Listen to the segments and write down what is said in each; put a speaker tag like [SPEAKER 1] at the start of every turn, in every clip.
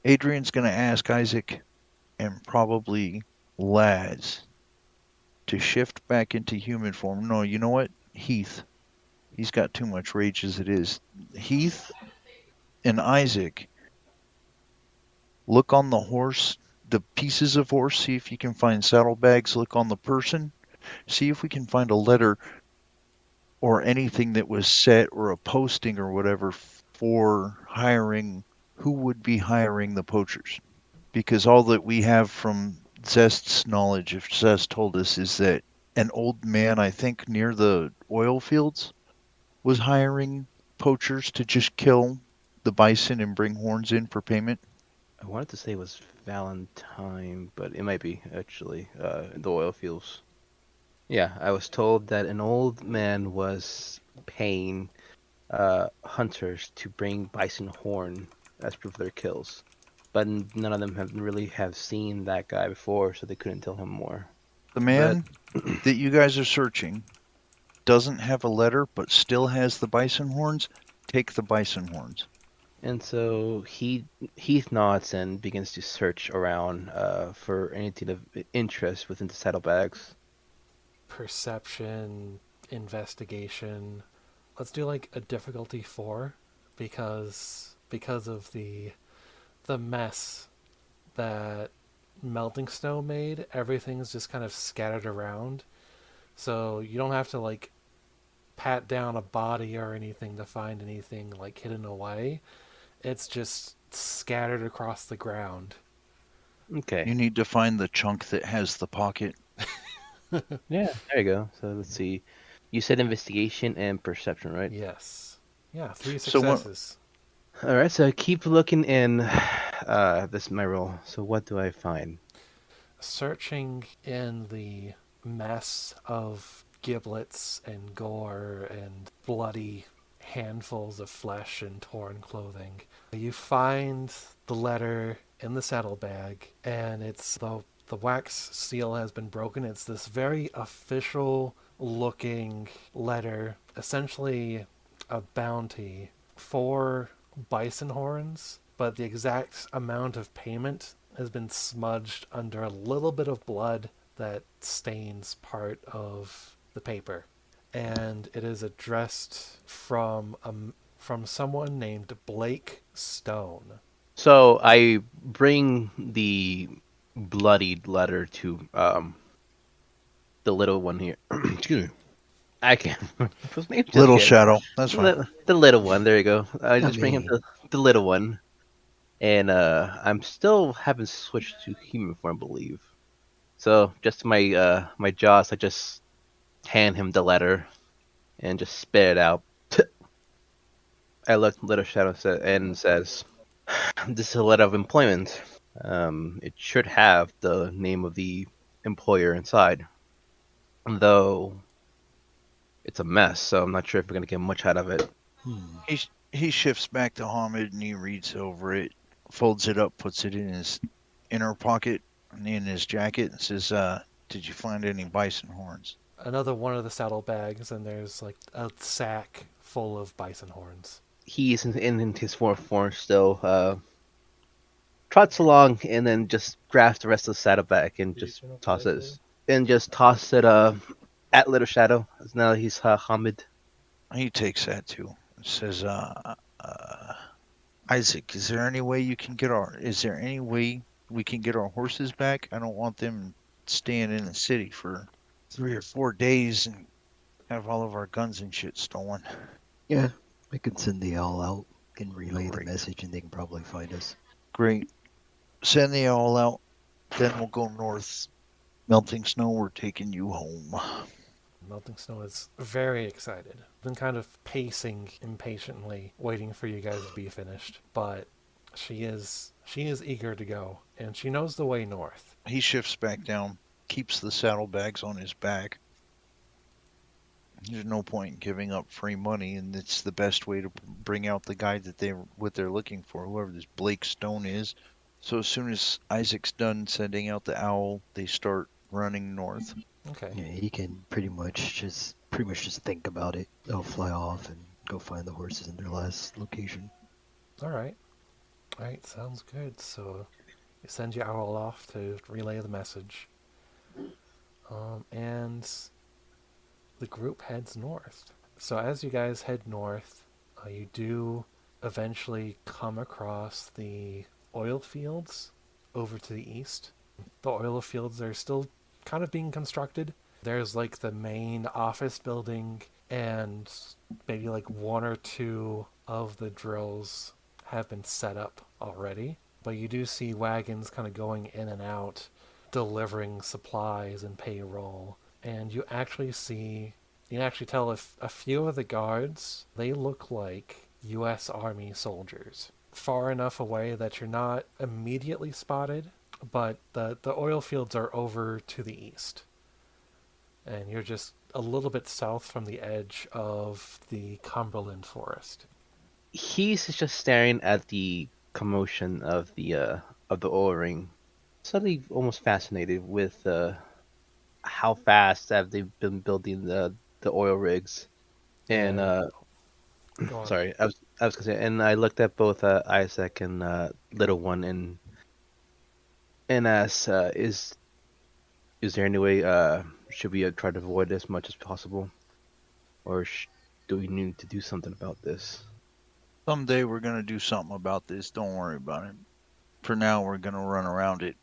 [SPEAKER 1] Adrian's going to ask Isaac and probably Laz to shift back into human form. No, you know what? Heath. He's got too much rage as it is. Heath and Isaac, look on the horse, the pieces of horse, see if you can find saddlebags. Look on the person, see if we can find a letter or anything that was set or a posting or whatever for hiring who would be hiring the poachers. Because all that we have from Zest's knowledge, if Zest told us, is that an old man, I think near the oil fields, was hiring poachers to just kill the bison and bring horns in for payment.
[SPEAKER 2] I wanted to say it was Valentine, but it might be actually in the oil fields. Yeah, I was told that an old man was paying hunters to bring bison horn as proof of their kills, but none of them have seen that guy before, so they couldn't tell him more.
[SPEAKER 1] The
[SPEAKER 2] But
[SPEAKER 1] man that you guys are searching doesn't have a letter but still has the bison horns. Take the bison horns.
[SPEAKER 2] and so Heath nods and begins to search around for anything of interest within the saddlebags.
[SPEAKER 3] Perception, investigation. Let's do like a difficulty 4 because of the mess that melting snow made. Everything's just kind of scattered around. So you don't have to like pat down a body or anything to find anything like hidden away. It's just scattered across the ground.
[SPEAKER 2] Okay.
[SPEAKER 1] You need to find the chunk that has the pocket.
[SPEAKER 2] Yeah, there you go. So let's see. You said investigation and perception, right?
[SPEAKER 3] Yes. Yeah, 3
[SPEAKER 1] So what?
[SPEAKER 3] successes.
[SPEAKER 2] All right. So I keep looking in. This is my roll. So what do I find?
[SPEAKER 3] Searching in the mess of giblets and gore and bloody handfuls of flesh and torn clothing, you find the letter in the saddlebag, and it's the wax seal has been broken. It's this very official looking letter, essentially a bounty for bison horns, but the exact amount of payment has been smudged under a little bit of blood that stains part of the paper. And it is addressed from someone named Blake Stone.
[SPEAKER 2] So I bring the bloodied letter to the little one here. Excuse me. I can't remember his name just
[SPEAKER 1] Little
[SPEAKER 2] yet.
[SPEAKER 1] Shadow. That's fine.
[SPEAKER 2] The little one. There you go. I
[SPEAKER 4] Not
[SPEAKER 2] just bring him
[SPEAKER 4] me.
[SPEAKER 2] to the little one, and I'm still haven't switched to human form, I believe. So just my jaws, I just hand him the letter and just spit it out. I look at Little Shadow and says, "This is a letter of employment. It should have the name of the employer inside, though it's a mess. So I'm not sure if we're gonna get much out of it."
[SPEAKER 4] Hmm.
[SPEAKER 1] He shifts back to Hamid and he reads over it, folds it up, puts it in his inner pocket and in his jacket, and says, "Did you find any bison horns?"
[SPEAKER 3] Another one of the saddlebags, and there's like a sack full of bison horns.
[SPEAKER 2] He's in his form still. Trots along and then just grabs the rest of the saddlebag and just toss it at Little Shadow. Now he's Hamid.
[SPEAKER 1] He takes that too. Says, "Isaac, is there any way you can get our? Is there any way we can get our horses back? I don't want them staying in the city for 3 or 4 days and have all of our guns and shit stolen."
[SPEAKER 4] Yeah, I can send the owl out and relay the
[SPEAKER 1] Great.
[SPEAKER 4] message, and they can probably find us.
[SPEAKER 1] Great. Send the owl out. Then we'll go north. Melting snow, we're taking you home.
[SPEAKER 3] Melting Snow is very excited. Been kind of pacing impatiently, waiting for you guys to be finished. But she is eager to go, and she knows the way north.
[SPEAKER 1] He shifts back down, keeps the saddlebags on his back. There's no point in giving up free money, and it's the best way to bring out the guy that they're looking for, whoever this Blake Stone is. So as soon as Isaac's done sending out the owl, they start running north.
[SPEAKER 3] Okay.
[SPEAKER 4] Yeah, he can pretty much just think about it. They'll fly off and go find the horses in their last location.
[SPEAKER 3] All right. Alright, sounds good. So you send your owl off to relay the message. And the group heads north. So as you guys head north, you do eventually come across the oil fields over to the east. The oil fields are still kind of being constructed. There's like the main office building, and maybe like one or two of the drills have been set up already. But you do see wagons kind of going in and out, delivering supplies and payroll. And you can actually tell if a few of the guards, they look like U.S. Army soldiers. Far enough away that you're not immediately spotted, but the oil fields are over to the east. And you're just a little bit south from the edge of the Cumberland forest.
[SPEAKER 2] He's just staring at the commotion of the oil ring, suddenly almost fascinated with how fast have they been building the oil rigs. And
[SPEAKER 3] And go on.
[SPEAKER 2] sorry, I was gonna say, and I looked at both Isaac and Little One and asked, is there any way should we try to avoid as much as possible, or do we need to do something about this?
[SPEAKER 1] Someday we're going to do something about this. Don't worry about it. For now, we're going to run around it.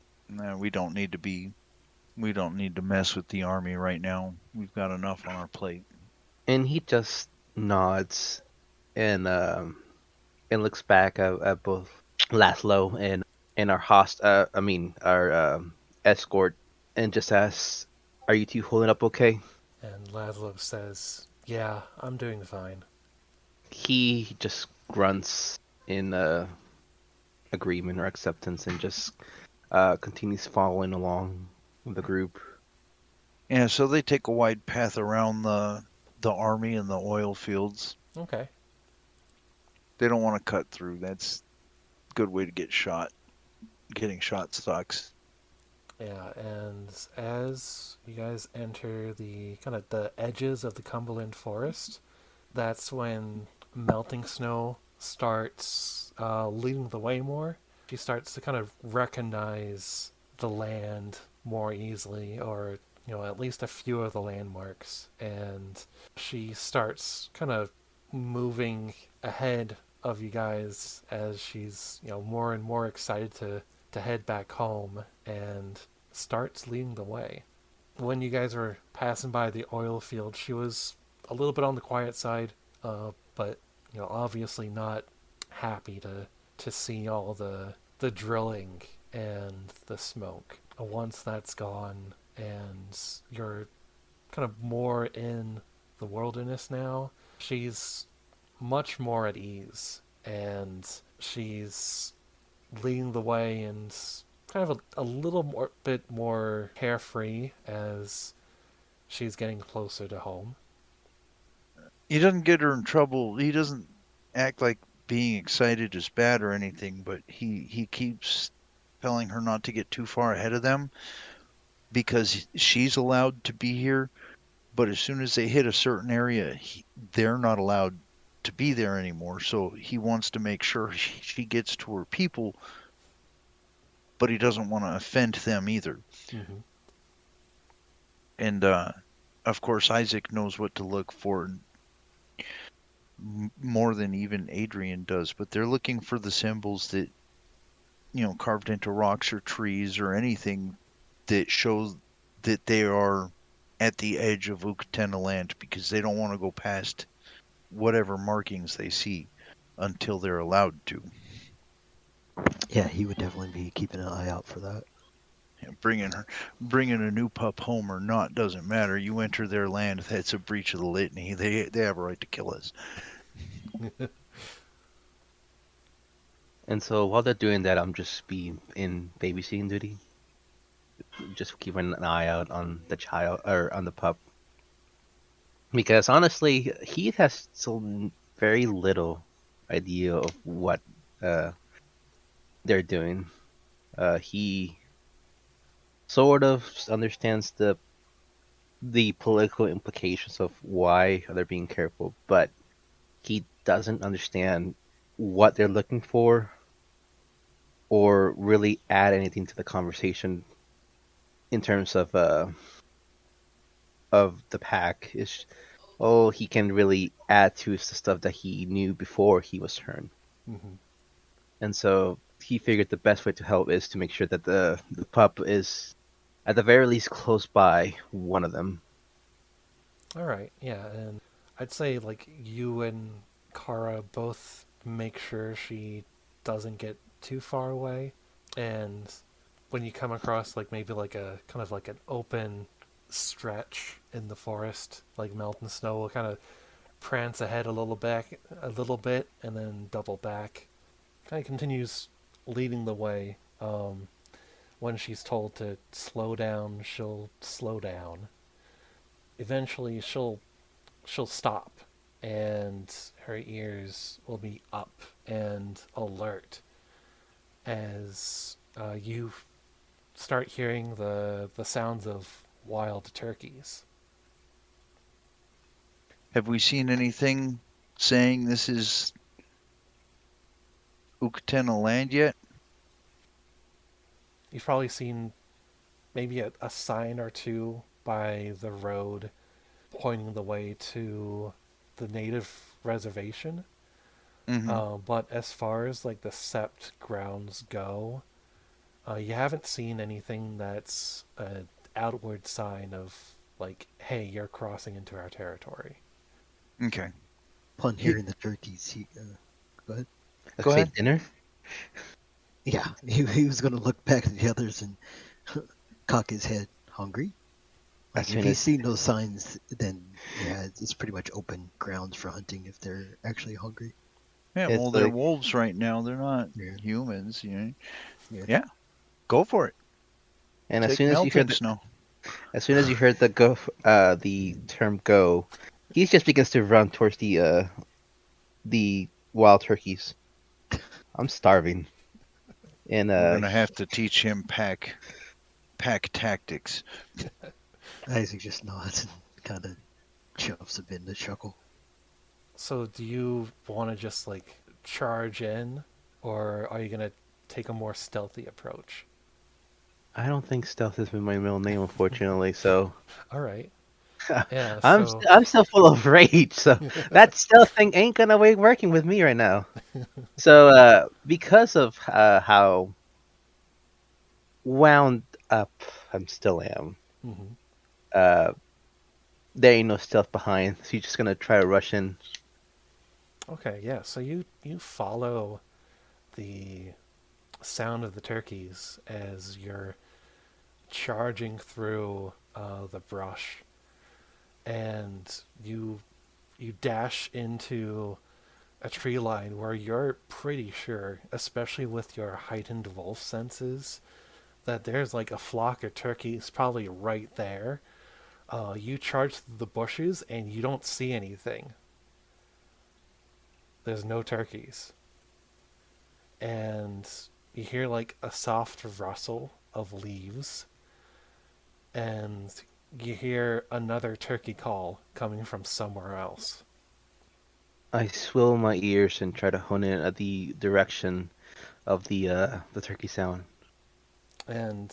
[SPEAKER 1] We don't need to mess with the army right now. We've got enough on our plate.
[SPEAKER 2] And he just nods and looks back at both Lazlow and our our escort, and just asks, "Are you two holding up okay?"
[SPEAKER 3] And Lazlow says, "Yeah, I'm doing fine."
[SPEAKER 2] He just grunts in agreement or acceptance and just continues following along with the group.
[SPEAKER 1] Yeah, so they take a wide path around the army and the oil fields.
[SPEAKER 3] Okay.
[SPEAKER 1] They don't want to cut through. That's a good way to get shot. Getting shot sucks.
[SPEAKER 3] Yeah, and as you guys enter the kind of the edges of the Cumberland forest, that's when melting snow starts leading the way more. She starts to kind of recognize the land more easily, or at least a few of the landmarks, and she starts kind of moving ahead of you guys as she's more and more excited to head back home, and starts leading the way. When you guys were passing by the oil field, she was a little bit on the quiet side, but obviously not happy to see all the drilling and the smoke. Once that's gone and you're kind of more in the wilderness now, she's much more at ease, and she's leading the way and kind of a little more bit more carefree as she's getting closer to home.
[SPEAKER 1] He doesn't get her in trouble. He doesn't act like being excited is bad or anything, but he keeps telling her not to get too far ahead of them because she's allowed to be here, but as soon as they hit a certain area, they're not allowed to be there anymore. So he wants to make sure she gets to her people, but he doesn't want to offend them either.
[SPEAKER 3] Mm-hmm.
[SPEAKER 1] And of course, Isaac knows what to look for more than even Adrian does, but they're looking for the symbols that, carved into rocks or trees or anything that shows that they are at the edge of Uktena land, because they don't want to go past whatever markings they see until they're allowed to.
[SPEAKER 4] Yeah, he would definitely be keeping an eye out for that.
[SPEAKER 1] Bringing a new pup home or not doesn't matter. You enter their land, that's a breach of the litany. They have a right to kill us.
[SPEAKER 2] And so while they're doing that, I'm just be in babysitting duty, just keeping an eye out on the child or on the pup, because honestly, he has so very little idea of what they're doing. He sort of understands the political implications of why they're being careful, but he doesn't understand what they're looking for or really add anything to the conversation in terms of the pack. Is he can really add to the stuff that he knew before he was turned.
[SPEAKER 3] Mm-hmm.
[SPEAKER 2] And so he figured the best way to help is to make sure that the pup is at the very least close by one of them.
[SPEAKER 3] All right, yeah, and I'd say like you and Cara both make sure she doesn't get too far away, and when you come across like maybe like a kind of like an open stretch in the forest, like melting snow will kind of prance ahead a little bit, and then double back. Kind of continues leading the way. When she's told to slow down, she'll slow down. Eventually, she'll stop, and her ears will be up and alert as you start hearing the sounds of wild turkeys.
[SPEAKER 1] Have we seen anything saying this is Uktena land yet?
[SPEAKER 3] You've probably seen maybe a sign or two by the road pointing the way to the native reservation.
[SPEAKER 1] Mm-hmm.
[SPEAKER 3] But as far as like the Sept grounds go, you haven't seen anything that's an outward sign of like, hey, you're crossing into our territory.
[SPEAKER 1] Okay.
[SPEAKER 4] Upon hearing the turkeys, he go ahead.
[SPEAKER 2] Let's
[SPEAKER 1] Go
[SPEAKER 2] say
[SPEAKER 1] ahead.
[SPEAKER 2] dinner.
[SPEAKER 4] Yeah, he was going to look back at the others and cock his head. Hungry?
[SPEAKER 2] As
[SPEAKER 4] Like, if
[SPEAKER 2] soon
[SPEAKER 4] he's
[SPEAKER 2] as
[SPEAKER 4] seen no signs, then yeah, it's pretty much open grounds for hunting if they're actually hungry.
[SPEAKER 1] Yeah,
[SPEAKER 2] it's
[SPEAKER 1] well, they're
[SPEAKER 2] like,
[SPEAKER 1] wolves right now. They're not
[SPEAKER 4] Yeah,
[SPEAKER 1] humans, you know.
[SPEAKER 4] yeah.
[SPEAKER 1] Yeah, go for it.
[SPEAKER 2] and
[SPEAKER 1] Take melting snow.
[SPEAKER 2] as soon as you heard the term "go," he just begins to run towards the wild turkeys. I'm starving, and
[SPEAKER 1] We're gonna have to teach him pack tactics.
[SPEAKER 4] Isaac just nods and kind of chuffs a bit in a chuckle.
[SPEAKER 3] So do you want to just like charge in, or are you gonna take a more stealthy approach?
[SPEAKER 2] I don't think stealth has been my middle name, unfortunately. So
[SPEAKER 3] All right. Yeah.
[SPEAKER 2] I'm
[SPEAKER 3] So
[SPEAKER 2] I'm still full of rage. So that stealth thing ain't gonna be working with me right now. So because of how wound up I still am,
[SPEAKER 3] mhm.
[SPEAKER 2] uh, there ain't no stealth behind. So you're just gonna try to rush in.
[SPEAKER 3] Okay. Yeah. So you follow the sound of the turkeys as you're charging through the brush, and you dash into a tree line where you're pretty sure, especially with your heightened wolf senses, that there's like a flock of turkeys probably right there. You charge through the bushes and you don't see anything. There's no turkeys. And you hear like a soft rustle of leaves, and you hear another turkey call coming from somewhere else.
[SPEAKER 2] I swivel my ears and try to hone in at the direction of the turkey sound.
[SPEAKER 3] And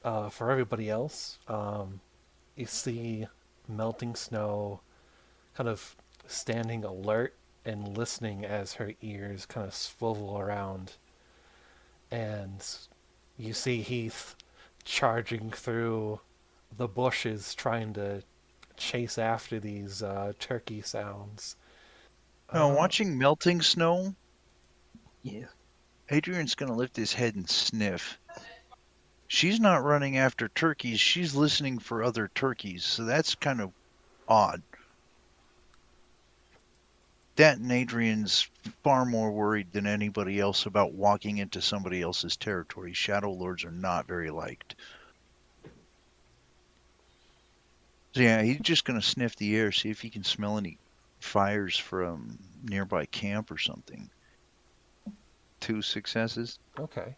[SPEAKER 3] for everybody else, you see melting snow kind of standing alert and listening as her ears kind of swivel around. And you see Heath charging through the bushes trying to chase after these turkey sounds.
[SPEAKER 1] Now,
[SPEAKER 3] Uh,
[SPEAKER 1] watching melting snow,
[SPEAKER 4] Yeah.
[SPEAKER 1] Adrian's gonna lift his head and sniff. She's not running after turkeys. She's listening for other turkeys. So that's kind of odd. That and Adrian's far more worried than anybody else about walking into somebody else's territory. Shadow Lords are not very liked. So yeah, he's just gonna sniff the air, see if he can smell any fires from nearby camp or something. 2 successes.
[SPEAKER 3] okay.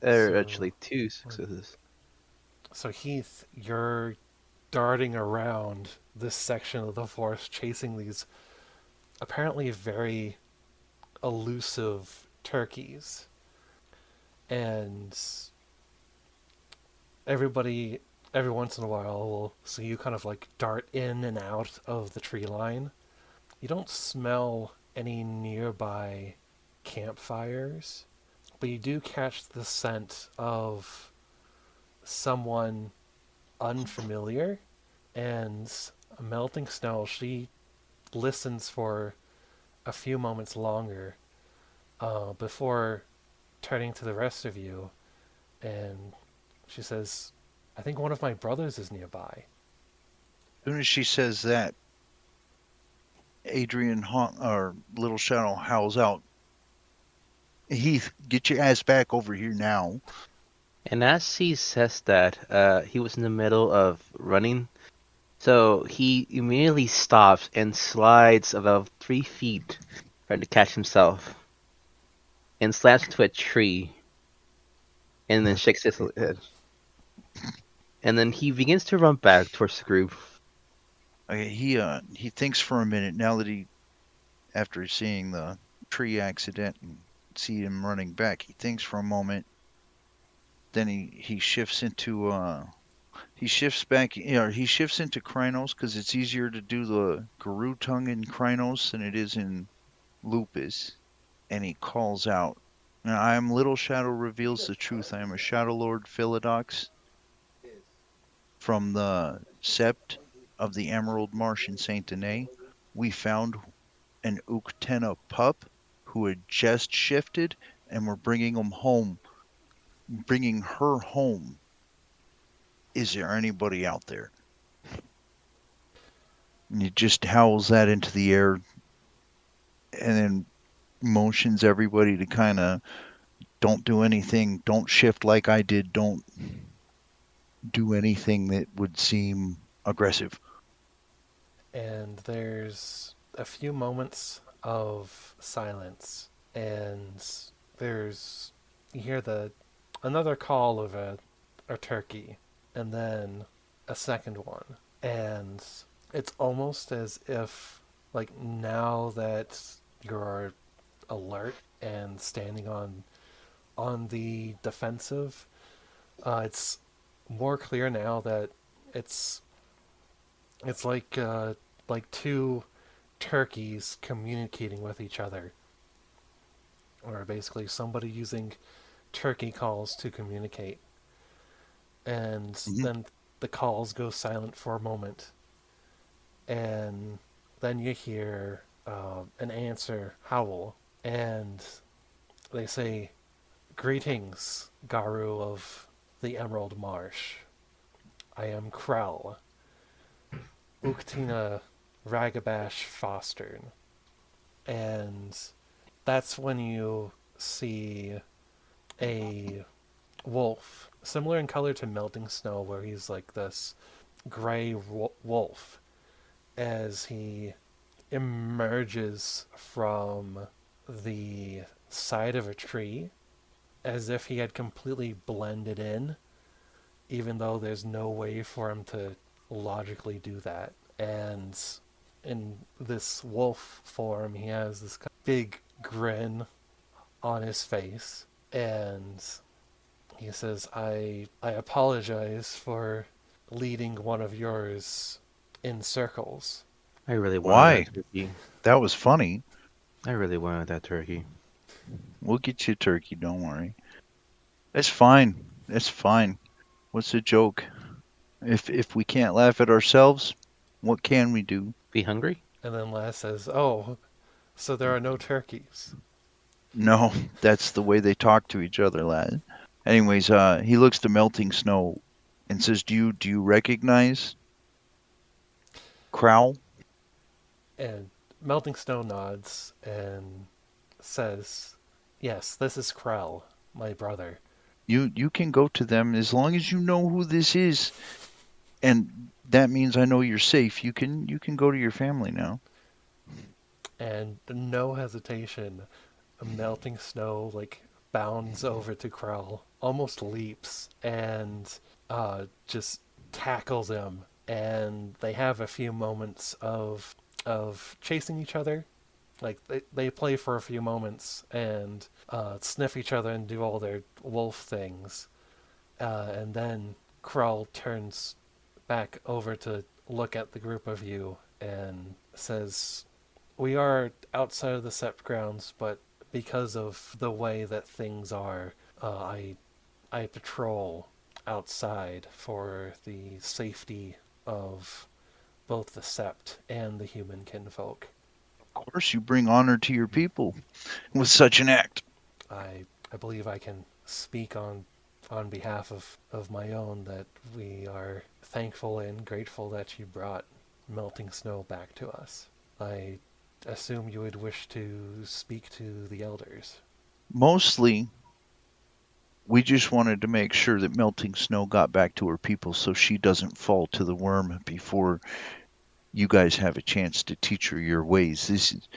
[SPEAKER 2] There are
[SPEAKER 3] So,
[SPEAKER 2] actually two successes.
[SPEAKER 3] so Heath, you're darting around this section of the forest chasing these apparently very elusive turkeys. and everybody, every once in a while, will see you kind of like dart in and out of the tree line. You don't smell any nearby campfires, but you do catch the scent of someone unfamiliar. And Melting Snow, she listens for a few moments longer before turning to the rest of you, and she says, I think one of my brothers is nearby.
[SPEAKER 1] As soon as she says that, Adrian or Little Shadow howls out, Heath, get your ass back over here now.
[SPEAKER 2] And as he says that, he was in the middle of running, so he immediately stops and slides about 3 feet, trying to catch himself, and slams into a tree, and then shakes his head. And then he begins to run back towards the group.
[SPEAKER 1] Okay, he thinks for a minute now that after seeing the tree accident and see him running back, he thinks for a moment. Then he shifts into he shifts back, he shifts into Krynos because it's easier to do the Guru tongue in Krynos than it is in Lupus, and he calls out, "Now I am Little Shadow reveals the truth. I am a Shadow Lord Philodox from the Sept of the Emerald Marsh in Saint Denis. We found an Uktena pup who had just shifted, and we're bringing her home. Is there anybody out there?" And he just howls that into the air, and then motions everybody to kind of don't do anything, don't shift like I did, don't do anything that would seem aggressive.
[SPEAKER 3] And there's a few moments of silence, and there's you hear another call of a turkey, and then a second one, and it's almost as if like now that you're alert and standing on the defensive, it's more clear now that it's it's like two turkeys communicating with each other, or basically somebody using turkey calls to communicate. And
[SPEAKER 1] Mhm.
[SPEAKER 3] then the calls go silent for a moment, and then you hear an answer howl, and they say, "Greetings, Garu of the Emerald Marsh. I am Krell, Uktena Ragabash fostered." And that's when you see a wolf, similar in color to Melting Snow, where he's like this gray wolf, as he emerges from the side of a tree as if he had completely blended in, even though there's no way for him to logically do that. And in this wolf form, he has this big grin on his face, and he says, I apologize for leading one of yours in circles."
[SPEAKER 2] I really wanted
[SPEAKER 1] Why?
[SPEAKER 2] that turkey.
[SPEAKER 1] That was funny.
[SPEAKER 2] I really wanted that turkey.
[SPEAKER 1] We'll get you a turkey, don't worry. It's fine. It's fine. What's the joke? If we can't laugh at ourselves, what can we do?
[SPEAKER 2] Be hungry?
[SPEAKER 3] And then Lass says, "Oh, so there are no turkeys."
[SPEAKER 1] No, that's the way they talk to each other, lad. Anyways, he looks to Melting Snow and says, "Do you recognize Crowl?"
[SPEAKER 3] And Melting Snow nods and says, "Yes, this is Krell, my brother."
[SPEAKER 1] You can go to them as long as you know who this is, and that means I know you're safe. You can go to your family now.
[SPEAKER 3] And no hesitation, Melting Snow like bounds over to Krell, almost leaps, and just tackles him. And they have a few moments of chasing each other, Like they play for a few moments and sniff each other and do all their wolf things, and then Krull turns back over to look at the group of you and says, "We are outside of the Sept grounds, but because of the way that things are, I patrol outside for the safety of both the Sept and the human kinfolk.
[SPEAKER 1] Of course, you bring honor to your people with such an act.
[SPEAKER 3] I believe I can speak on behalf of my own that we are thankful and grateful that you brought melting snow back to us. I assume you would wish to speak to the elders."
[SPEAKER 1] Mostly, we just wanted to make sure that melting snow got back to her people so she doesn't fall to the worm before you guys have a chance to teach her your ways. This is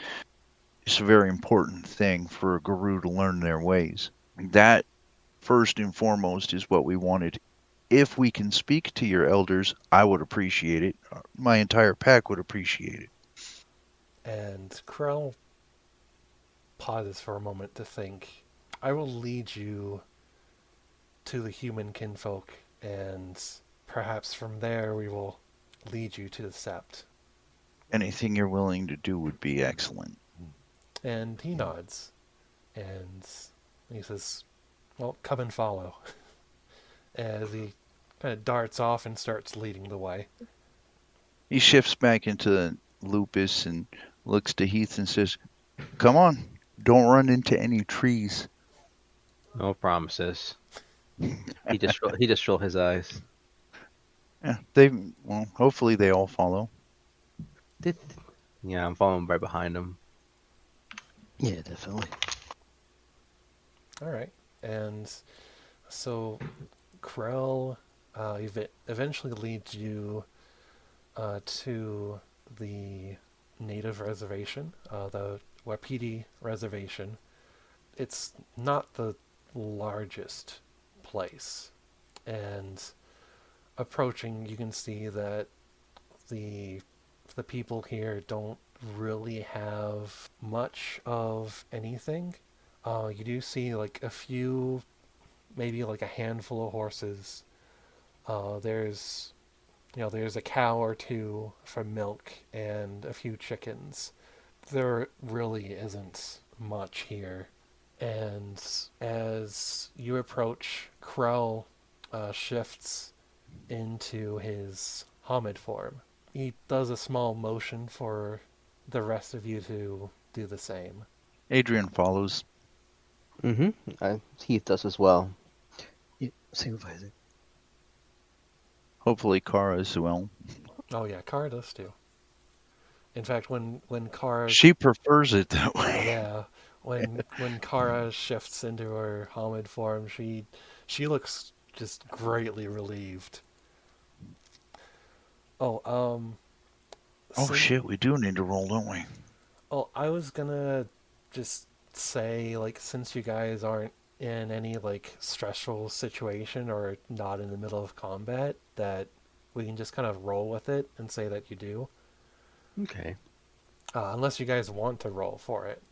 [SPEAKER 1] it's a very important thing for a guru to learn their ways. That, first and foremost, is what we wanted. If we can speak to your elders, I would appreciate it. My entire pack would appreciate it.
[SPEAKER 3] And Krell pauses for a moment to think. "I will lead you to the human kinfolk, and perhaps from there we will lead you to the Sept."
[SPEAKER 1] Anything you're willing to do would be excellent.
[SPEAKER 3] And he nods, and he says, "Well, come and follow," as he kind of darts off and starts leading the way.
[SPEAKER 1] He shifts back into Lupus and looks to Heath and says, "Come on, don't run into any trees."
[SPEAKER 2] No promises. He just rolled his eyes.
[SPEAKER 1] Yeah, hopefully they all follow.
[SPEAKER 2] Yeah, I'm following right behind him.
[SPEAKER 4] Yeah, definitely.
[SPEAKER 3] All right, and so Krell eventually leads you to the native reservation, the Wapiti reservation. It's not the largest place, and approaching, you can see that the people here don't really have much of anything. You do see like a few, maybe like a handful of horses. There's there's a cow or two for milk and a few chickens. There really isn't much here. And as you approach, Krell shifts into his Homid form. He does a small motion for the rest of you to do the same.
[SPEAKER 1] Adrian follows.
[SPEAKER 2] Heath does as well.
[SPEAKER 4] Yeah, same with Isaac.
[SPEAKER 1] Hopefully Cara as well.
[SPEAKER 3] Oh yeah, Cara does too. In fact, when Cara,
[SPEAKER 1] She prefers it that way.
[SPEAKER 3] yeah, when Cara shifts into her Homid form, she looks just greatly relieved. Oh,
[SPEAKER 1] Oh shit, we do need to roll, don't we?
[SPEAKER 3] Oh, I was gonna just say, like, since you guys aren't in any, like, stressful situation or not in the middle of combat, that we can just kind of roll with it and say that you do.
[SPEAKER 2] Okay.
[SPEAKER 3] Unless you guys want to roll for it.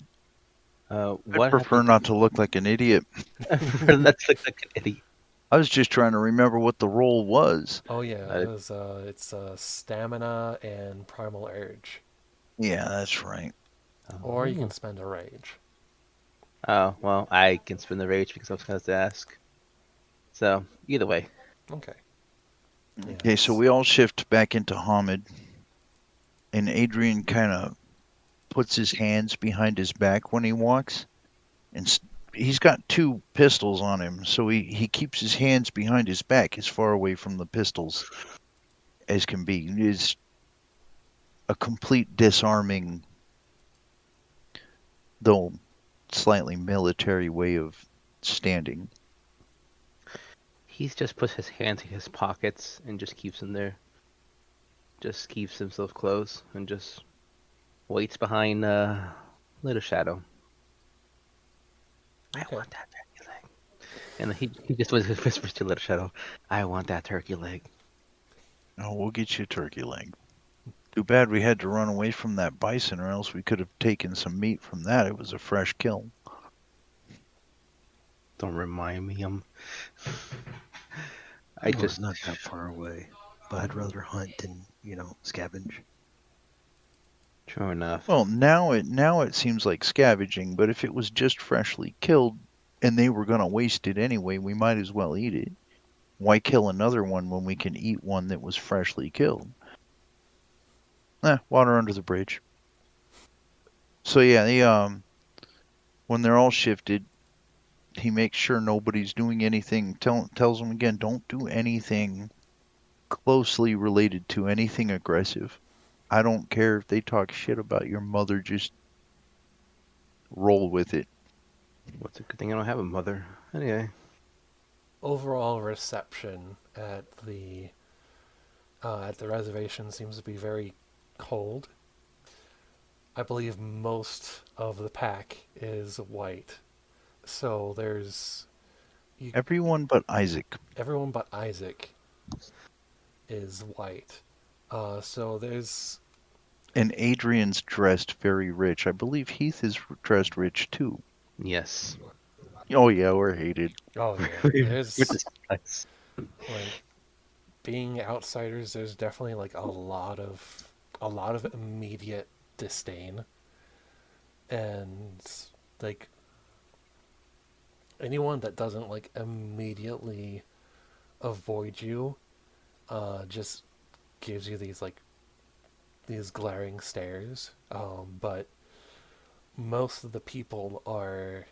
[SPEAKER 1] I
[SPEAKER 2] What
[SPEAKER 1] prefer not to look like an idiot.
[SPEAKER 2] That's like an idiot.
[SPEAKER 1] I was just trying to remember what the roll was.
[SPEAKER 3] Oh yeah, it's stamina and primal urge.
[SPEAKER 1] Yeah, that's right.
[SPEAKER 3] Or you can spend a rage.
[SPEAKER 2] Oh, well, I can spin the rage because I was going to ask. So, either way.
[SPEAKER 3] Okay. Yeah,
[SPEAKER 1] Okay, so we all shift back into Hamid, and Adrian kind of puts his hands behind his back when he walks, and he's got two pistols on him, so he keeps his hands behind his back as far away from the pistols as can be. It is a complete disarming, though slightly military way of standing.
[SPEAKER 2] He's just puts his hands in his pockets and just keeps them there. Just keeps himself close and just waits behind Little Shadow.
[SPEAKER 3] Okay.
[SPEAKER 2] I want that turkey leg. And he just whispers to Little Shadow, I want that turkey leg.
[SPEAKER 1] Oh, we'll get you a turkey leg. Too bad we had to run away from that bison, or else we could have taken some meat from that. It was a fresh kill.
[SPEAKER 2] Don't remind me. I
[SPEAKER 4] Well, it's
[SPEAKER 2] just
[SPEAKER 4] not that far away, but I'd rather hunt than, scavenge.
[SPEAKER 2] true enough.
[SPEAKER 1] Well, now it seems like scavenging, but if it was just freshly killed and they were going to waste it anyway, we might as well eat it. Why kill another one when we can eat one that was freshly killed? Water under the bridge. So yeah, when they're all shifted, he makes sure nobody's doing anything. Tells them again, don't do anything closely related to anything aggressive. I don't care if they talk shit about your mother, just roll with it.
[SPEAKER 2] What's a good thing I don't have a mother. Anyway.
[SPEAKER 3] Overall reception at the reservation seems to be very cold. I believe most of the pack is white. So there's
[SPEAKER 1] Everyone but Isaac.
[SPEAKER 3] everyone but Isaac is white. So there's
[SPEAKER 1] And Adrian's dressed very rich. I believe Heath is dressed rich too.
[SPEAKER 2] Yes.
[SPEAKER 1] Oh yeah, we're hated.
[SPEAKER 3] oh yeah, there's
[SPEAKER 2] Which is nice.
[SPEAKER 3] like being outsiders. There's definitely like a lot of immediate disdain, and like anyone that doesn't like immediately avoid you, just gives you these glaring stares. But most of the people are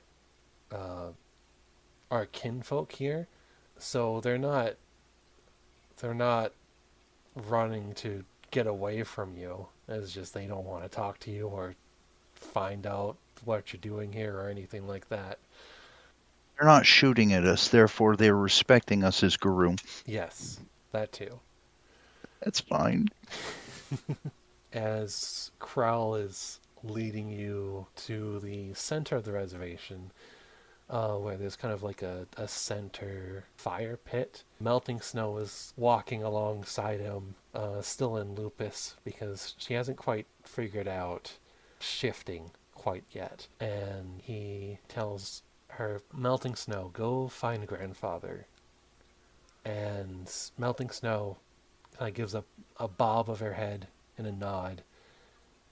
[SPEAKER 3] kinfolk here, so they're not running to get away from you. It's just they don't want to talk to you or find out what you're doing here or anything like that.
[SPEAKER 1] They're not shooting at us, therefore they're respecting us as Guru.
[SPEAKER 3] Yes, that too.
[SPEAKER 1] That's fine.
[SPEAKER 3] As Krell is leading you to the center of the reservation, where there's kind of like a center fire pit. Melting Snow is walking alongside him, still in Lupus, because she hasn't quite figured out shifting quite yet. And he tells her, Melting Snow, go find grandfather. And Melting Snow kind of gives a bob of her head and a nod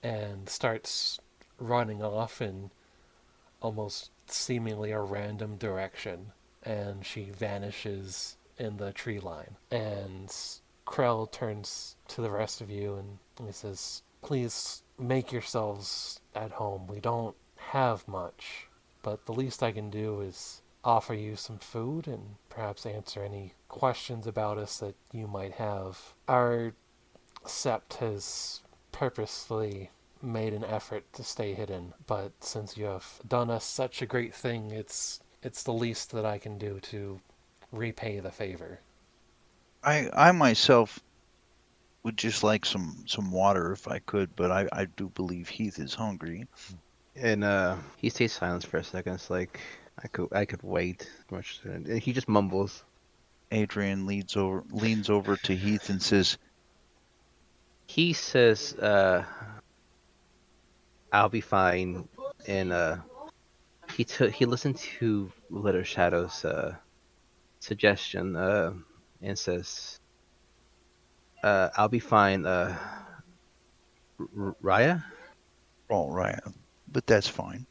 [SPEAKER 3] and starts running off in almost seemingly a random direction, and she vanishes in the tree line. And Krell turns to the rest of you and he says, please make yourselves at home. We don't have much, but the least I can do is offer you some food and perhaps answer any questions about us that you might have. Our Sept has purposely made an effort to stay hidden, but since you have done us such a great thing, it's the least that I can do to repay the favor.
[SPEAKER 1] I myself would just like some water if I could, but I do believe Heath is hungry.
[SPEAKER 2] And he stays silent for a second. It's like I could wait. Much. And he just mumbles.
[SPEAKER 1] Adrian leans over to Heath and says,
[SPEAKER 2] He says, "I'll be fine." And he listened to Little Shadow's suggestion and says, "I'll be fine." Raya?
[SPEAKER 1] all right, but that's fine.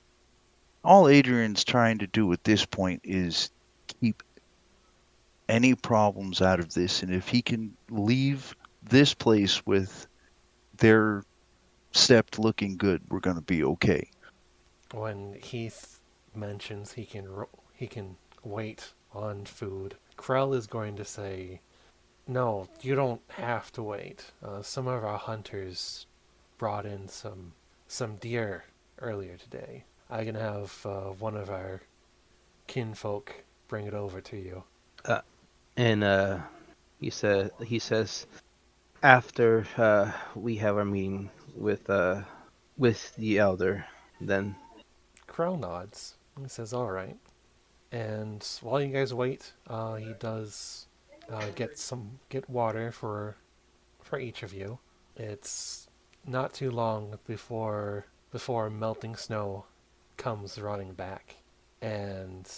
[SPEAKER 1] All Adrian's trying to do at this point is keep any problems out of this, and if he can leave this place with their Sept looking good, we're going to be okay.
[SPEAKER 3] When Heath mentions he can wait on food, Krell is going to say, "No, you don't have to wait. Some of our hunters brought in some deer earlier today. I can have one of our kinfolk bring it over to you."
[SPEAKER 2] And he says after we have our meeting with the elder, then
[SPEAKER 3] Krell nods. He says, "All right." And while you guys wait, he does get water for each of you. It's not too long before melting snow comes running back, and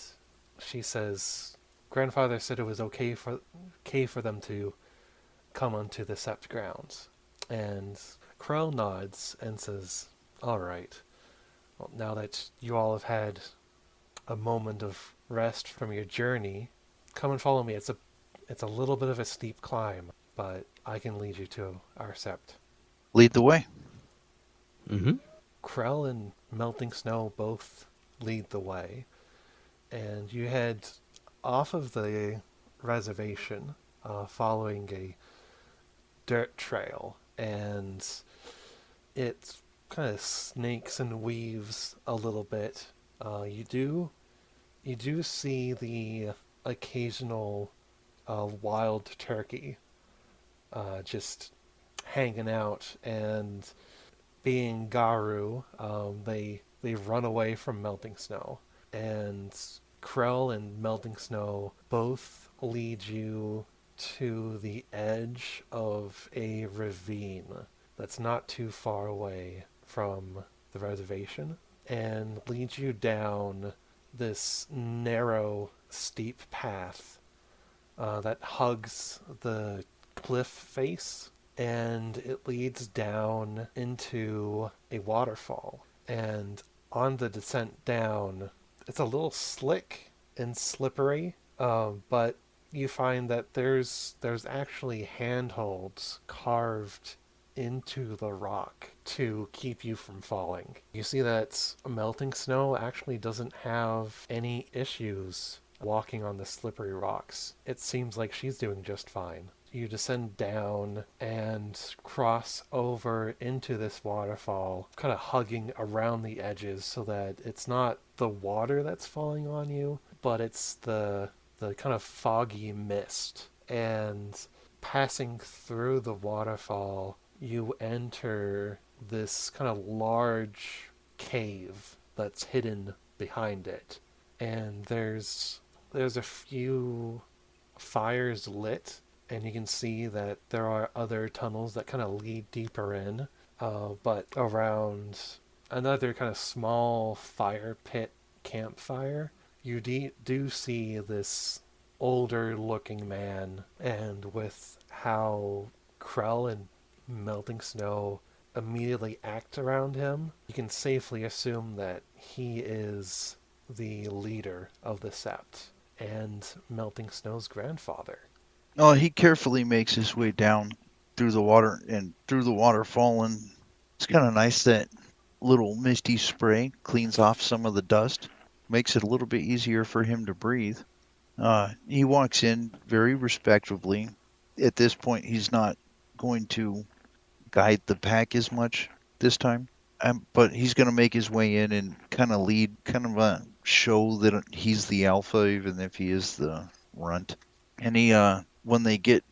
[SPEAKER 3] she says, "Grandfather said it was okay for them to come onto the Sept grounds." And Crow nods and says, "All right. Well, now that you all have had a moment of rest from your journey, come and follow me. It's a little bit of a steep climb, but I can lead you to our Sept."
[SPEAKER 1] Lead the way.
[SPEAKER 2] Mm-hmm.
[SPEAKER 3] Krell and Melting Snow both lead the way, and you head off of the reservation, following a dirt trail, and it kind of snakes and weaves a little bit. You do see the occasional wild turkey just hanging out, and being Garu, they run away from Melting Snow, and Krell and Melting Snow both lead you to the edge of a ravine that's not too far away from the reservation, and lead you down this narrow, steep path that hugs the cliff face, and it leads down into a waterfall. And on the descent down, it's a little slick and slippery, but you find that there's actually handholds carved into the rock to keep you from falling. You see that Melting Snow actually doesn't have any issues walking on the slippery rocks. It seems like she's doing just fine. You descend down and cross over into this waterfall, kind of hugging around the edges so that it's not the water that's falling on you, but it's the kind of foggy mist. And passing through the waterfall, you enter this kind of large cave that's hidden behind it. And there's a few fires lit, and you can see that there are other tunnels that kind of lead deeper in. But around another kind of small fire pit campfire, you do see this older looking man, and with how Krell and Melting Snow immediately act around him, you can safely assume that he is the leader of the Sept and Melting Snow's grandfather.
[SPEAKER 1] Oh, he carefully makes his way down through the water and through the waterfall, and it's kind of nice that little misty spray cleans off some of the dust, makes it a little bit easier for him to breathe. He walks in very respectfully. At this point, he's not going to guide the pack as much this time, but he's going to make his way in and kind of lead, kind of show that he's the alpha, even if he is the runt. And when they get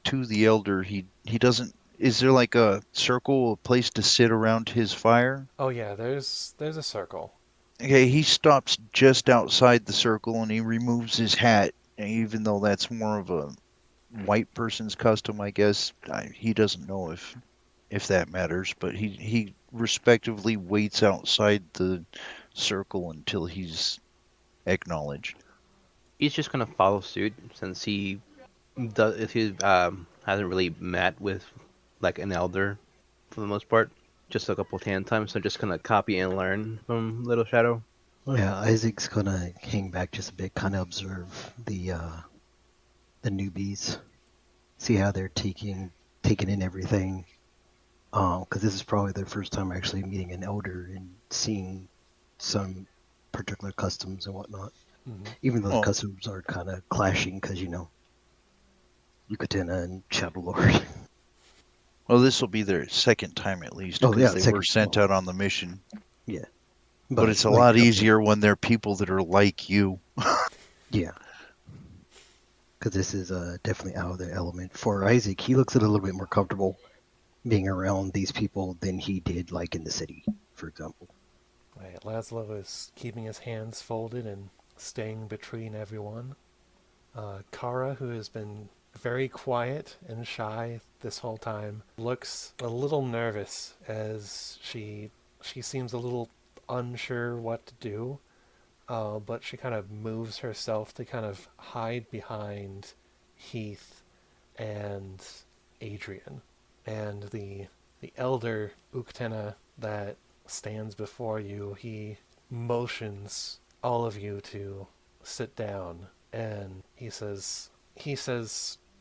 [SPEAKER 1] to the elder, he doesn't. Is there like a circle, a place to sit around his fire?
[SPEAKER 3] Oh yeah, there's a circle.
[SPEAKER 1] Okay, he stops just outside the circle and he removes his hat. And even though that's more of a white person's custom, I guess he doesn't know if that matters. But he respectively waits outside the circle until he's acknowledged.
[SPEAKER 2] He's just gonna follow suit since if he hasn't really met with like an elder for the most part, just a couple of hand times. So just gonna copy and learn from Little Shadow.
[SPEAKER 4] Yeah, Isaac's gonna hang back just a bit, kind of observe the newbies, see how they're taking in everything. Because this is probably their first time actually meeting an elder and seeing some particular customs and whatnot.
[SPEAKER 3] Mm-hmm.
[SPEAKER 4] Even though the
[SPEAKER 1] Oh.
[SPEAKER 4] customs are kind of clashing, because Uktena and Shadow Lord.
[SPEAKER 1] Well, this will be their second time at least
[SPEAKER 4] Oh,
[SPEAKER 1] because
[SPEAKER 4] yeah,
[SPEAKER 1] they were
[SPEAKER 4] second.
[SPEAKER 1] sent out on the mission.
[SPEAKER 4] Yeah,
[SPEAKER 1] But it's a
[SPEAKER 4] like,
[SPEAKER 1] lot easier when they're people that are like you.
[SPEAKER 4] Yeah, because this is definitely out of the element. For Isaac, he looks a little bit more comfortable being around these people than he did, like in the city, for example.
[SPEAKER 3] Right, Lazlow is keeping his hands folded and staying between everyone. Cara, who has been very quiet and shy this whole time, looks a little nervous as she seems a little unsure what to do, but she kind of moves herself to kind of hide behind Heath and Adrian. And the elder Uktena that stands before you, he motions all of you to sit down, and he says,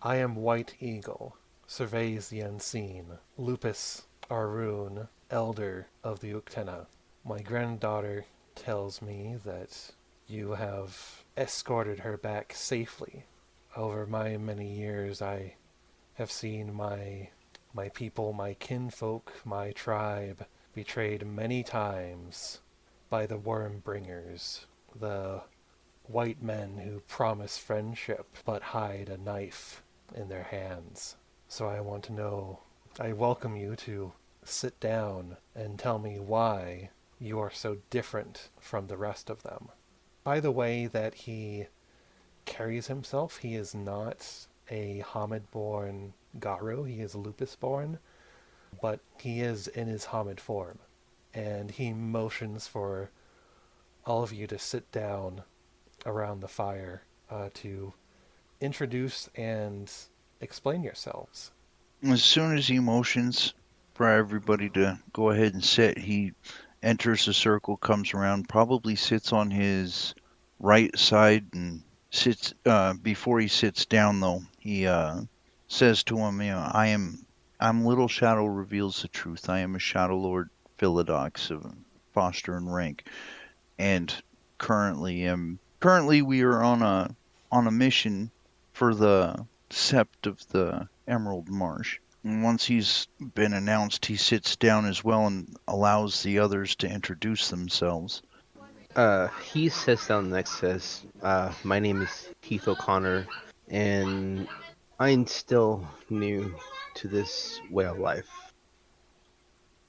[SPEAKER 3] I am White Eagle, surveys the unseen, Lupus Ahroun, elder of the Uktena. My granddaughter tells me that you have escorted her back safely. Over my many years, I have seen my people, my kinfolk, my tribe betrayed many times by the worm bringers, the white men who promise friendship but hide a knife in their hands. So I welcome you to sit down and tell me why you are so different from the rest of them. By the way that he carries himself, he is not a Hamid-born Garu, he is Lupus-born, but he is in his Hamid form. And he motions for all of you to sit down around the fire to introduce and explain yourselves.
[SPEAKER 1] As soon as he motions for everybody to go ahead and sit, he enters the circle, comes around, probably sits on his right side and sits. Before he sits down, though, he says to him, I'm Little Shadow reveals the truth. I am a Shadow Lord Philodox of Foster and rank, and currently we are on a mission for the Sept of the Emerald Marsh. And once he's been announced, he sits down as well and allows the others to introduce themselves.
[SPEAKER 2] He sits down next to us. My name is Heath O'Connor, and I'm still new to this way of life.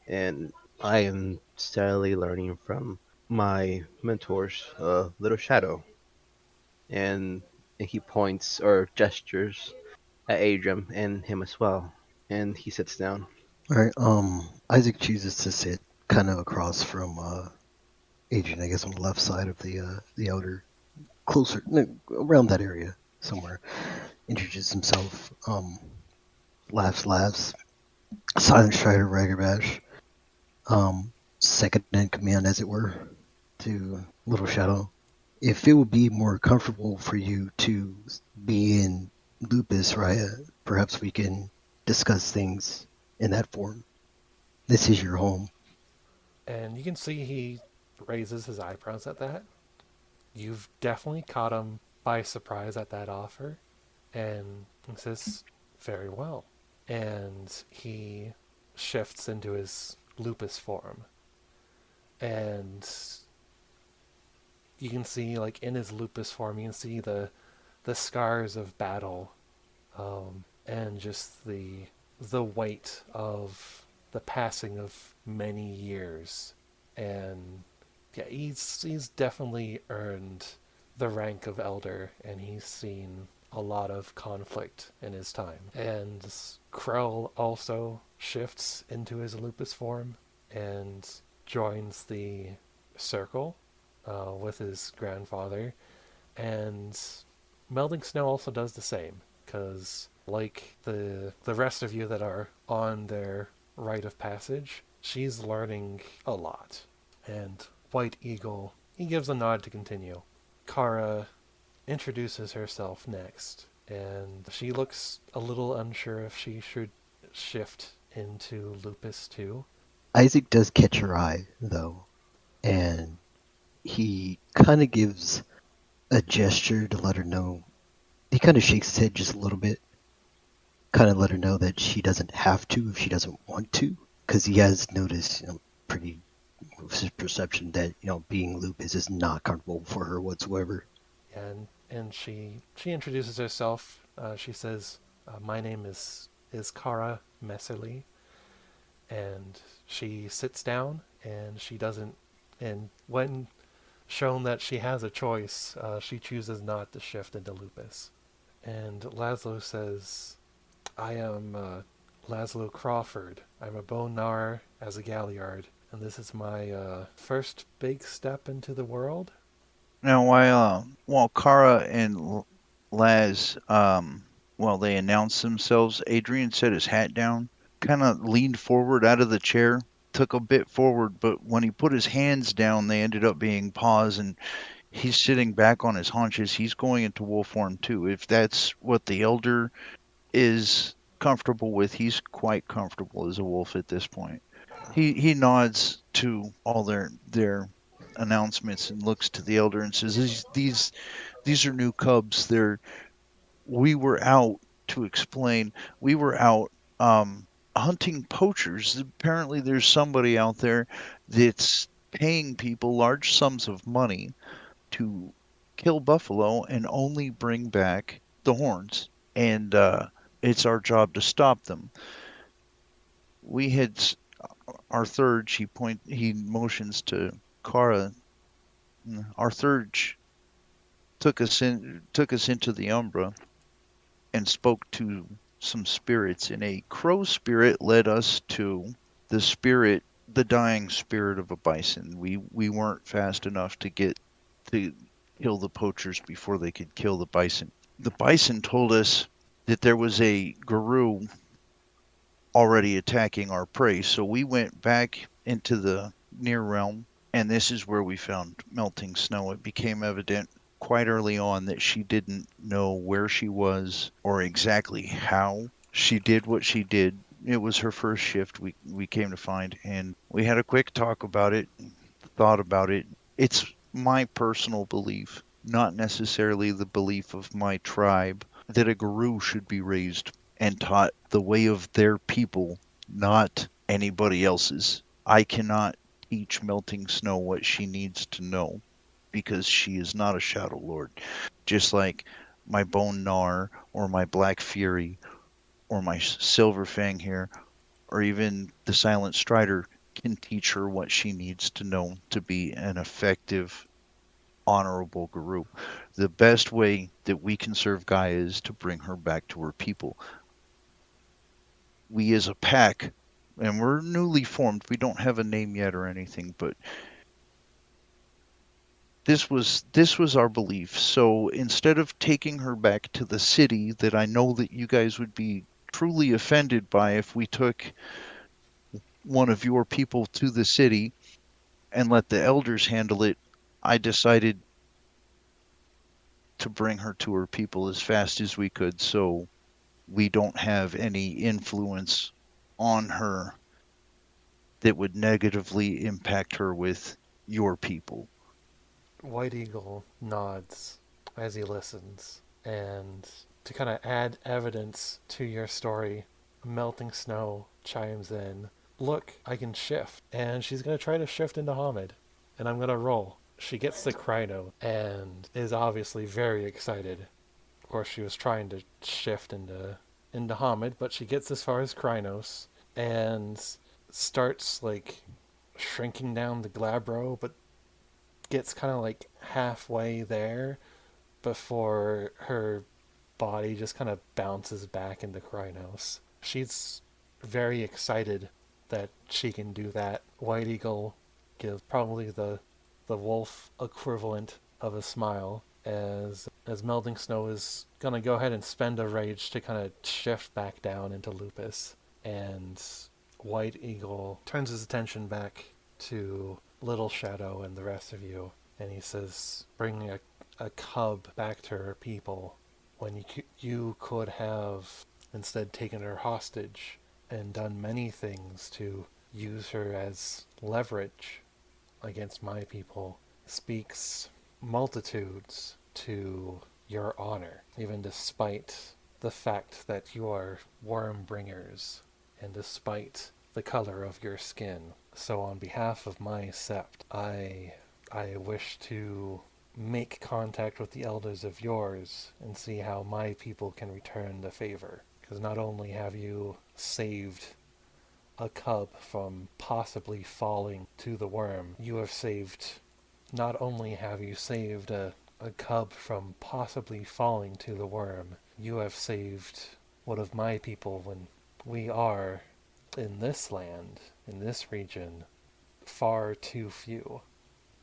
[SPEAKER 2] And I am steadily learning from my mentors, Little Shadow. And he points or gestures at Adrian and him as well. And he sits down.
[SPEAKER 4] All right. Isaac chooses to sit kind of across from Adrian, I guess, on the left side of the elder, closer, no, around that area somewhere. Introduces himself. Laughs. Silent Strider Ragabash. Second in command, as it were, to Little Shadow. If it would be more comfortable for you to be in Lupus, right? Perhaps we can discuss things in that form. This is your home.
[SPEAKER 3] And you can see he raises his eyebrows at that. You've definitely caught him by surprise at that offer, and he says, very well. And he shifts into his Lupus form. And you can see, like, in his Lupus form, you can see the scars of battle, and just the weight of the passing of many years. And yeah, he's definitely earned the rank of elder, and he's seen a lot of conflict in his time. And Krell also shifts into his Lupus form and joins the circle with his grandfather. And Melding Snow also does the same, because like the rest of you that are on their rite of passage, she's learning a lot. And White Eagle, he gives a nod to continue. Cara introduces herself next, and she looks a little unsure if she should shift into Lupus too.
[SPEAKER 4] Isaac does catch her eye, though, and he kind of gives a gesture to let her know. He kind of shakes his head just a little bit, kind of let her know that she doesn't have to if she doesn't want to, because he has noticed, pretty his perception that being Lupus is not comfortable for her whatsoever.
[SPEAKER 3] And she introduces herself. She says, "My name is Cara Messerli," and she sits down, and she doesn't. And when shown that she has a choice, she chooses not to shift into Lupus. And Lazlow says, I am Lazlow Crawford. I'm a bone gnawer as a Galliard, and this is my first big step into the world.
[SPEAKER 1] Now, while Cara and Laz, while they announced themselves, Adrian set his hat down, kind of leaned forward out of the chair, took a bit forward, but when he put his hands down, they ended up being paws, and he's sitting back on his haunches. He's going into wolf form too. If that's what the elder is comfortable with, he's quite comfortable as a wolf at this point. He nods to all their announcements and looks to the elder and says, these are new cubs. We were out to explain. We were out hunting poachers. Apparently, there's somebody out there that's paying people large sums of money to kill buffalo and only bring back the horns. And it's our job to stop them. We had our Theurge. He motions to Cara. Our Theurge took us into the Umbra and spoke to some spirits, and a crow spirit led us to the dying spirit of a bison. We weren't fast enough to get to kill the poachers before they could kill the bison. The bison told us that there was a guru already attacking our prey, so we went back into the near realm, and this is where we found melting snow. It became evident quite early on that she didn't know where she was or exactly how she did what she did. It was her first shift, we came to find, and we had a quick talk about it, thought about it. It's my personal belief, not necessarily the belief of my tribe, that a guru should be raised and taught the way of their people, not anybody else's. I cannot teach Melting Snow what she needs to know because she is not a Shadow Lord. Just like my Bone Gnawer or my Black Fury or my Silver Fang here, or even the Silent Strider can teach her what she needs to know to be an effective, honorable guru. The best way that we can serve Gaia is to bring her back to her people. We as a pack, and we're newly formed, we don't have a name yet or anything, but this was our belief. So instead of taking her back to the city that I know that you guys would be truly offended by if we took one of your people to the city and let the elders handle it, I decided to bring her to her people as fast as we could so we don't have any influence on her that would negatively impact her with your people.
[SPEAKER 3] White Eagle nods as he listens, and to kind of add evidence to your story, Melting Snow chimes in, look, I can shift. And she's going to try to shift into Hamid, and I'm going to roll. She gets the Kryno and is obviously very excited. Of course, she was trying to shift into Hamid, but she gets as far as Krynos and starts like shrinking down the Glabro, but gets kind of like halfway there before her body just kind of bounces back into Krynos. She's very excited that she can do that. White Eagle gives probably the wolf equivalent of a smile as Melting Snow is gonna go ahead and spend a rage to kind of shift back down into Lupus, and White Eagle turns his attention back to Little Shadow and the rest of you, and he says, bringing a cub back to her people when you could have instead taken her hostage and done many things to use her as leverage against my people, speaks multitudes to your honor, even despite the fact that you are worm bringers and despite the color of your skin. So on behalf of my Sept, I wish to make contact with the elders of yours and see how my people can return the favor. Because not only have you saved a cub from possibly falling to the worm, not only have you saved a cub from possibly falling to the worm, You have saved one of my people when we are, in this land, in this region, far too few.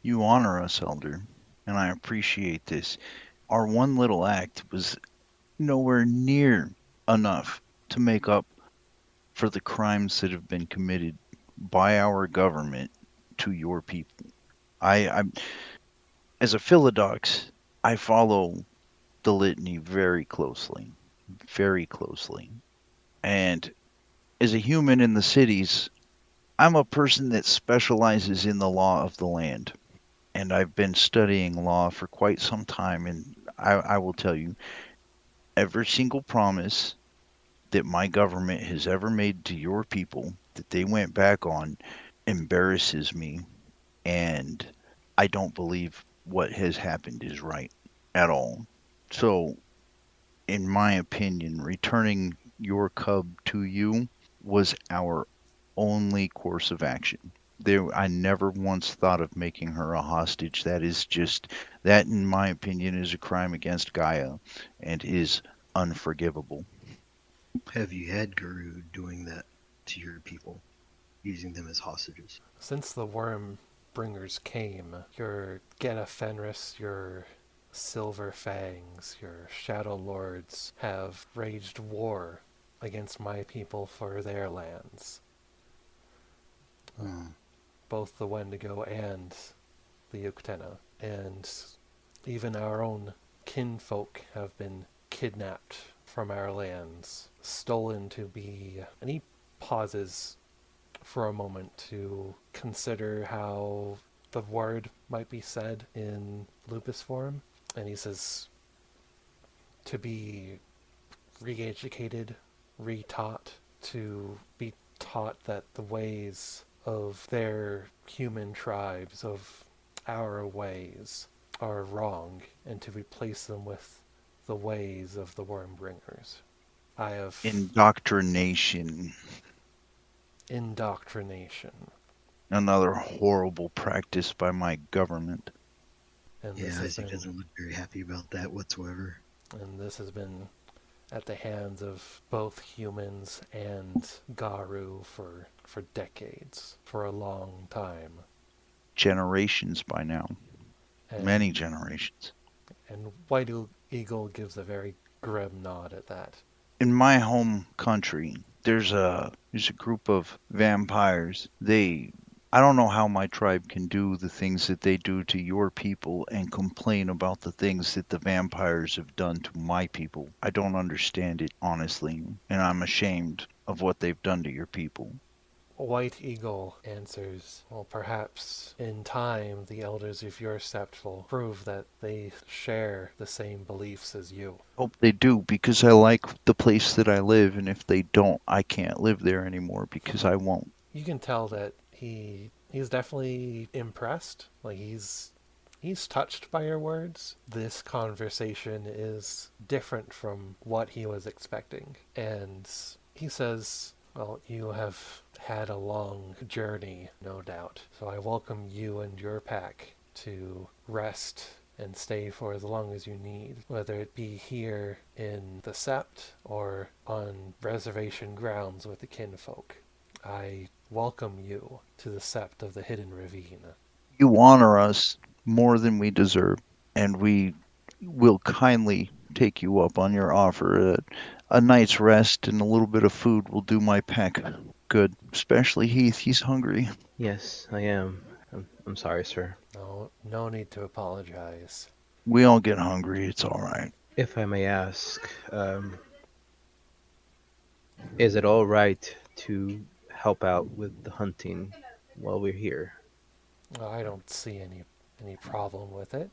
[SPEAKER 1] You honor us, Elder, and I appreciate this. Our one little act was nowhere near enough to make up for the crimes that have been committed by our government to your people. I as a Philodox, I follow the litany very closely. And as a human in the cities, I'm a person that specializes in the law of the land. And I've been studying law for quite some time. And I will tell you, every single promise that my government has ever made to your people that they went back on embarrasses me. And I don't believe what has happened is right at all. So, in my opinion, returning your cub to you was our only course of action. I never once thought of making her a hostage. That, in my opinion, is a crime against Gaia and is unforgivable.
[SPEAKER 4] Have you had Guru doing that to your people, using them as hostages?
[SPEAKER 3] Since the worm bringers came, your Geta Fenris, your Silver Fangs, your Shadow Lords have waged war against my people for their lands.
[SPEAKER 4] Hmm.
[SPEAKER 3] Both the Wendigo and the Uktena. And even our own kinfolk have been kidnapped from our lands, stolen to be... And he pauses for a moment to consider how the word might be said in Lupus form. And he says, to be re-educated, re-taught, to be taught that the ways of their human tribes, of our ways, are wrong, and to replace them with the ways of the Wormbringers. I have
[SPEAKER 1] Indoctrination,
[SPEAKER 3] indoctrination,
[SPEAKER 1] another horrible practice by my government.
[SPEAKER 3] and
[SPEAKER 4] Yeah,
[SPEAKER 3] this has
[SPEAKER 4] Isaac
[SPEAKER 3] been,
[SPEAKER 4] doesn't look very happy about that whatsoever.
[SPEAKER 3] and this has been at the hands of both humans and Garu for decades, for a long time.
[SPEAKER 1] Generations by now.
[SPEAKER 3] And,
[SPEAKER 1] Many generations.
[SPEAKER 3] And White Eagle gives a very grim nod at that.
[SPEAKER 1] In my home country, there's a group of vampires. I don't know how my tribe can do the things that they do to your people and complain about the things that the vampires have done to my people. I don't understand it, honestly, and I'm ashamed of what they've done to your people.
[SPEAKER 3] White Eagle answers, well, perhaps in time the elders of your sept will prove that they share the same beliefs as you.
[SPEAKER 1] Hope they do because I like the place that I live, and if they don't, I can't live there anymore because I won't.
[SPEAKER 3] You can tell that he's definitely impressed. Like he's touched by your words. This conversation is different from what he was expecting. And he says, well, you have had a long journey, no doubt. So I welcome you and your pack to rest and stay for as long as you need, whether it be here in the Sept or on reservation grounds with the kinfolk. I welcome you to the Sept of the Hidden Ravine.
[SPEAKER 1] You honor us more than we deserve, and we will kindly take you up on your offer. A night's rest and a little bit of food will do my pack good, especially Heath. He's hungry.
[SPEAKER 2] Yes, I am. I'm sorry, sir.
[SPEAKER 3] No need to apologize.
[SPEAKER 1] We all get hungry. It's all right.
[SPEAKER 2] If I may ask, is it all right to help out with the hunting while we're here?
[SPEAKER 3] I don't see any problem with it.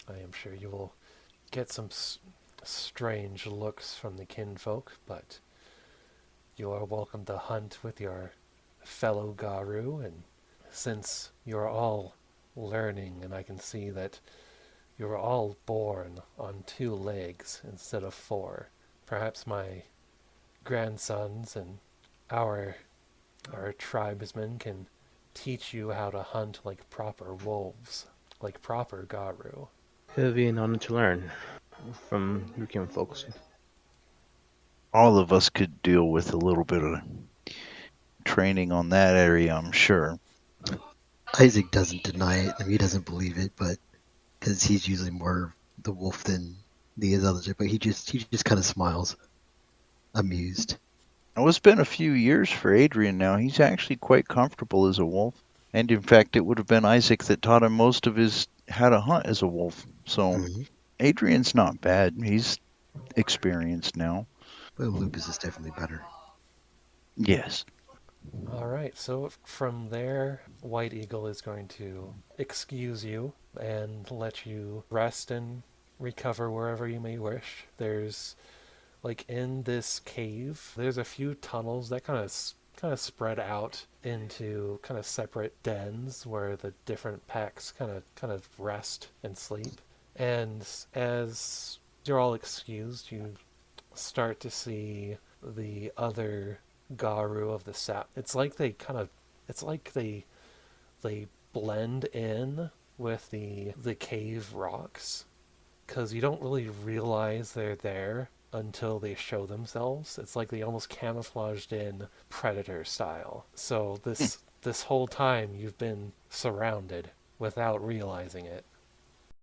[SPEAKER 3] I am sure you will get some strange looks from the kinfolk, but you are welcome to hunt with your fellow Garu, and since you're all learning, and I can see that you're all born on 2 legs instead of 4, perhaps my grandsons and our tribesmen can teach you how to hunt like proper wolves, like proper Garu.
[SPEAKER 2] It'll be an honor to learn from your folks.
[SPEAKER 1] All of us could deal with a little bit of training on that area, I'm sure.
[SPEAKER 4] Isaac doesn't deny it. I mean, he doesn't believe it, but because he's usually more the wolf than the others are, but he just kind of smiles, amused.
[SPEAKER 1] Oh, it's been a few years for Adrian now. He's actually quite comfortable as a wolf. And in fact, it would have been Isaac that taught him most of his how to hunt as a wolf. So
[SPEAKER 4] Mhm.
[SPEAKER 1] Adrian's not bad. He's experienced now.
[SPEAKER 4] But Lupus is definitely better.
[SPEAKER 1] Yes.
[SPEAKER 3] All right, so from there, White Eagle is going to excuse you and let you rest and recover wherever you may wish. There's like in this cave, there's a few tunnels that kind of spread out into kind of separate dens where the different packs kind of rest and sleep. And as you're all excused, you start to see the other Garu of the Sept. It's like they blend in with the cave rocks because you don't really realize they're there until they show themselves. It's like they almost camouflaged in predator style. So this whole time you've been surrounded without realizing it.